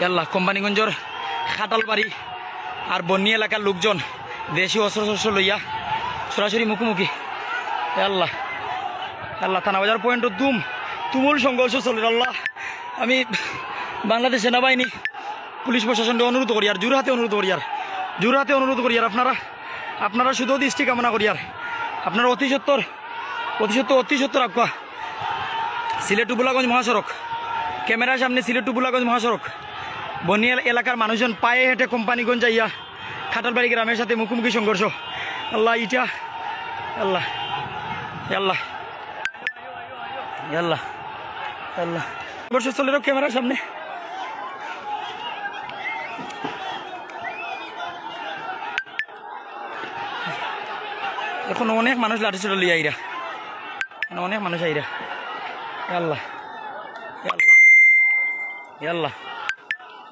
আল্লাহ কোম্পানিগঞ্জর খাটালবাড়ি আর বন্যী এলাকার লোকজন দেশি অস্ত্র লইয়া সরাসরি মুখোমুখি। আল্লাহ আল্লাহ থানাবাজার পয়েন্ট তুমুল সংঘর্ষ চলে। আল্লাহ আমি বাংলাদেশ সেনাবাহিনী পুলিশ প্রশাসনকে অনুরোধ করি আর জোরহাতে অনুরোধ করি আর আপনারা শুধু দৃষ্টি কামনা করি আর আপনারা অতি সত্তর রাখা সিলেট টুবুলাগঞ্জ মহাসড়ক ক্যামেরার সামনে সিলেট টুবুলাগঞ্জ মহাসড়ক বন্যী এলাকার মানুষজন পায়ে হেঁটে কোম্পানিগঞ্জ যাইয়া খাটালবাড়ি গ্রামের সাথে মুখোমুখি সংঘর্ষ। আল্লাহ ইটা আল্লাহ আল্লাহ আল্লাহ আল্লাহ সংঘর্ষস্থলেরও ক্যামেরার সামনে এখন অনেক মানুষ লাঠিসোঁটা লিয়ে আইরা, অনেক মানুষ আইরা। আল্লাহ আল্লাহ আল্লাহ